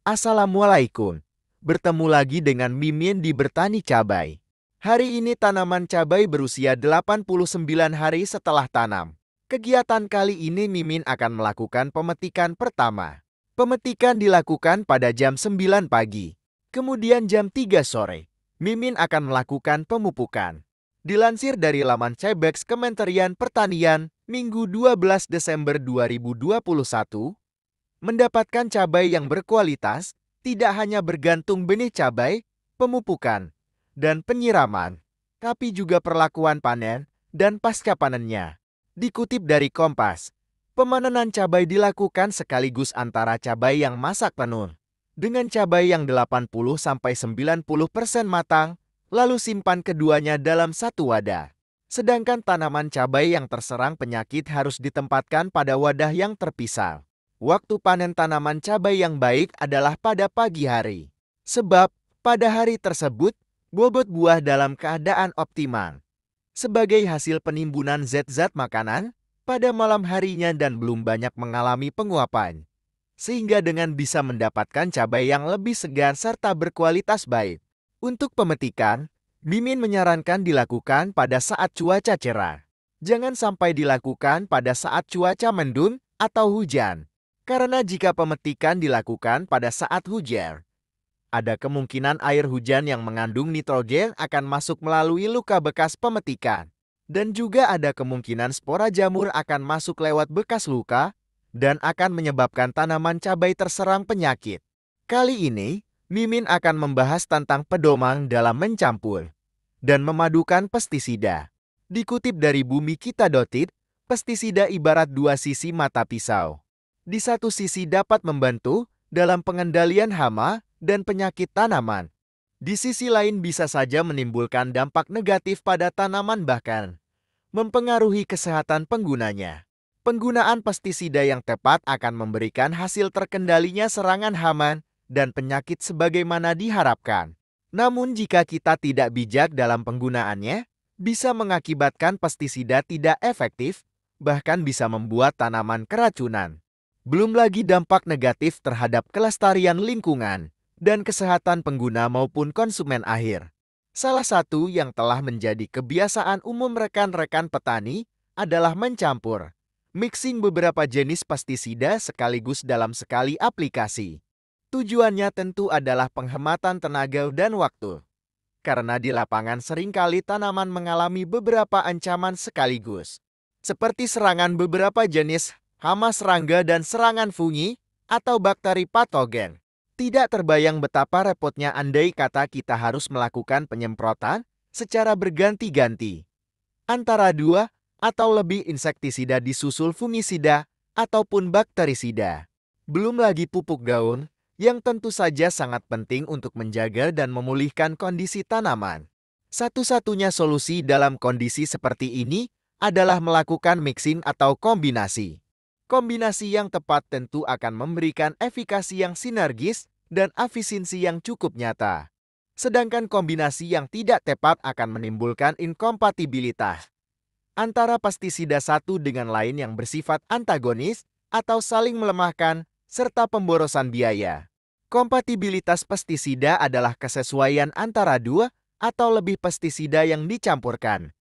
Assalamualaikum. Bertemu lagi dengan Mimin di Bertani Cabai. Hari ini tanaman cabai berusia 89 hari setelah tanam. Kegiatan kali ini Mimin akan melakukan pemetikan pertama. Pemetikan dilakukan pada jam 9 pagi. Kemudian jam 3 sore, Mimin akan melakukan pemupukan. Dilansir dari laman Cebex Kementerian Pertanian, Minggu 12 Desember 2021, mendapatkan cabai yang berkualitas tidak hanya bergantung benih cabai, pemupukan, dan penyiraman, tapi juga perlakuan panen dan pasca panennya. Dikutip dari Kompas, pemanenan cabai dilakukan sekaligus antara cabai yang masak penuh dengan cabai yang 80-90% matang, lalu simpan keduanya dalam satu wadah. Sedangkan tanaman cabai yang terserang penyakit harus ditempatkan pada wadah yang terpisah. Waktu panen tanaman cabai yang baik adalah pada pagi hari. Sebab, pada hari tersebut, bobot buah dalam keadaan optimal. Sebagai hasil penimbunan zat-zat makanan, pada malam harinya dan belum banyak mengalami penguapan. Sehingga dengan bisa mendapatkan cabai yang lebih segar serta berkualitas baik. Untuk pemetikan, Mimin menyarankan dilakukan pada saat cuaca cerah. Jangan sampai dilakukan pada saat cuaca mendung atau hujan. Karena jika pemetikan dilakukan pada saat hujan, ada kemungkinan air hujan yang mengandung nitrogen akan masuk melalui luka bekas pemetikan. Dan juga ada kemungkinan spora jamur akan masuk lewat bekas luka dan akan menyebabkan tanaman cabai terserang penyakit. Kali ini, Mimin akan membahas tentang pedoman dalam mencampur dan memadukan pestisida. Dikutip dari bumikita.id, pestisida ibarat dua sisi mata pisau. Di satu sisi dapat membantu dalam pengendalian hama dan penyakit tanaman. Di sisi lain bisa saja menimbulkan dampak negatif pada tanaman bahkan mempengaruhi kesehatan penggunanya. Penggunaan pestisida yang tepat akan memberikan hasil terkendalinya serangan hama dan penyakit sebagaimana diharapkan. Namun jika kita tidak bijak dalam penggunaannya, bisa mengakibatkan pestisida tidak efektif, bahkan bisa membuat tanaman keracunan. Belum lagi dampak negatif terhadap kelestarian lingkungan dan kesehatan pengguna maupun konsumen akhir. Salah satu yang telah menjadi kebiasaan umum rekan-rekan petani adalah mencampur, mixing beberapa jenis pestisida sekaligus dalam sekali aplikasi. Tujuannya tentu adalah penghematan tenaga dan waktu. Karena di lapangan seringkali tanaman mengalami beberapa ancaman sekaligus, seperti serangan beberapa jenis hama serangga dan serangan fungi atau bakteri patogen. Tidak terbayang betapa repotnya andai kata kita harus melakukan penyemprotan secara berganti-ganti antara dua atau lebih insektisida disusul fungisida ataupun bakterisida. Belum lagi pupuk daun yang tentu saja sangat penting untuk menjaga dan memulihkan kondisi tanaman. Satu-satunya solusi dalam kondisi seperti ini adalah melakukan mixing atau kombinasi. Kombinasi yang tepat tentu akan memberikan efikasi yang sinergis dan efisiensi yang cukup nyata. Sedangkan kombinasi yang tidak tepat akan menimbulkan inkompatibilitas antara pestisida satu dengan lain yang bersifat antagonis atau saling melemahkan, serta pemborosan biaya. Kompatibilitas pestisida adalah kesesuaian antara dua atau lebih pestisida yang dicampurkan.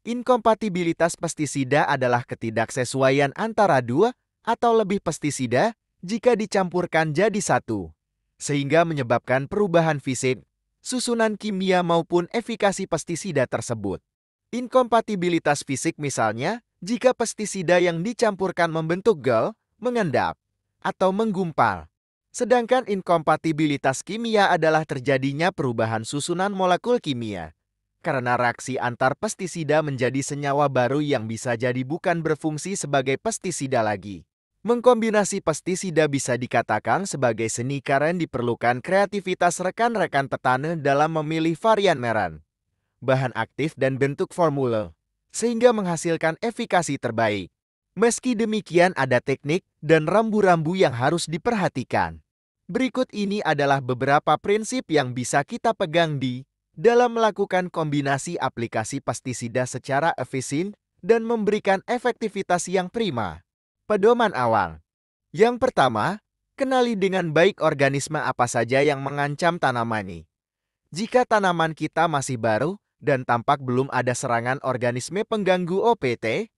Inkompatibilitas pestisida adalah ketidaksesuaian antara dua atau lebih pestisida jika dicampurkan jadi satu, sehingga menyebabkan perubahan fisik, susunan kimia maupun efikasi pestisida tersebut. Inkompatibilitas fisik misalnya, jika pestisida yang dicampurkan membentuk gel, mengendap, atau menggumpal. Sedangkan inkompatibilitas kimia adalah terjadinya perubahan susunan molekul kimia. Karena reaksi antar pestisida menjadi senyawa baru yang bisa jadi bukan berfungsi sebagai pestisida lagi. Mengkombinasi pestisida bisa dikatakan sebagai seni karena diperlukan kreativitas rekan-rekan petani dalam memilih varian meran, bahan aktif dan bentuk formula, sehingga menghasilkan efikasi terbaik. Meski demikian ada teknik dan rambu-rambu yang harus diperhatikan. Berikut ini adalah beberapa prinsip yang bisa kita pegang dalam melakukan kombinasi aplikasi pestisida secara efisien dan memberikan efektivitas yang prima. Pedoman awal. Yang pertama, Kenali dengan baik organisme apa saja yang mengancam tanaman ini. Jika tanaman kita masih baru dan tampak belum ada serangan organisme pengganggu OPT,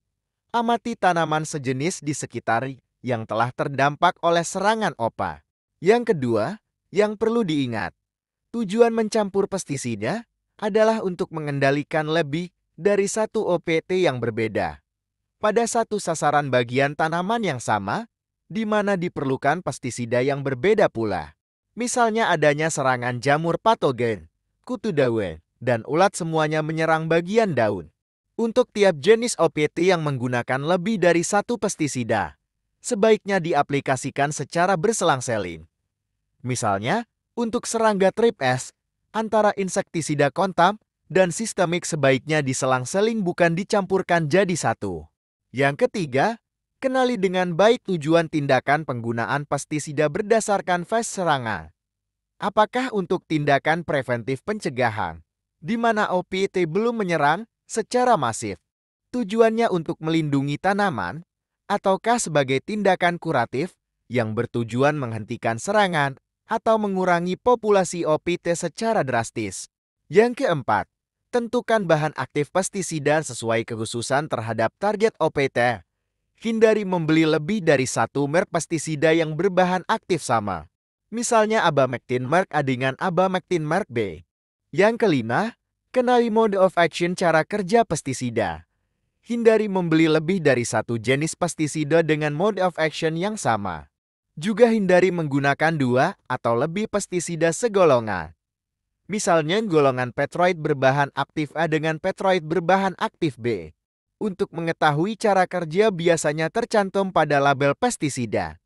amati tanaman sejenis di sekitar yang telah terdampak oleh serangan OPA. Yang kedua, yang perlu diingat, tujuan mencampur pestisida adalah untuk mengendalikan lebih dari satu OPT yang berbeda pada satu sasaran bagian tanaman yang sama, di mana diperlukan pestisida yang berbeda pula. Misalnya adanya serangan jamur patogen, kutu daun, dan ulat semuanya menyerang bagian daun. Untuk tiap jenis OPT yang menggunakan lebih dari satu pestisida, sebaiknya diaplikasikan secara berselang-seling. Misalnya, untuk serangga tripes, antara insektisida kontam dan sistemik sebaiknya diselang-seling bukan dicampurkan jadi satu. Yang ketiga, kenali dengan baik tujuan tindakan penggunaan pestisida berdasarkan fase serangan. Apakah untuk tindakan preventif pencegahan, di mana OPT belum menyerang secara masif? Tujuannya untuk melindungi tanaman, ataukah sebagai tindakan kuratif yang bertujuan menghentikan serangan atau mengurangi populasi OPT secara drastis? Yang keempat, tentukan bahan aktif pestisida sesuai kekhususan terhadap target OPT. Hindari membeli lebih dari satu merek pestisida yang berbahan aktif sama. Misalnya Abamectin merek A dengan Abamectin merek B. Yang kelima, kenali mode of action cara kerja pestisida. Hindari membeli lebih dari satu jenis pestisida dengan mode of action yang sama. Juga hindari menggunakan dua atau lebih pestisida segolongan. Misalnya golongan petroid berbahan aktif A dengan petroid berbahan aktif B. Untuk mengetahui cara kerja biasanya tercantum pada label pestisida.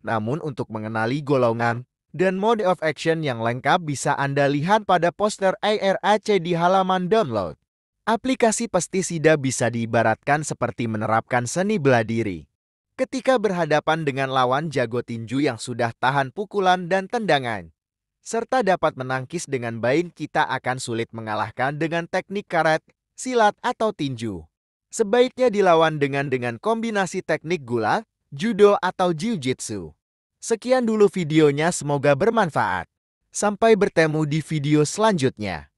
Namun untuk mengenali golongan dan mode of action yang lengkap bisa Anda lihat pada poster IRAC di halaman download. Aplikasi pestisida bisa diibaratkan seperti menerapkan seni bela diri. Ketika berhadapan dengan lawan jago tinju yang sudah tahan pukulan dan tendangan, serta dapat menangkis dengan baik, kita akan sulit mengalahkan dengan teknik karet, silat, atau tinju. Sebaiknya dilawan dengan kombinasi teknik gulat, judo, atau jiu-jitsu. Sekian dulu videonya, semoga bermanfaat. Sampai bertemu di video selanjutnya.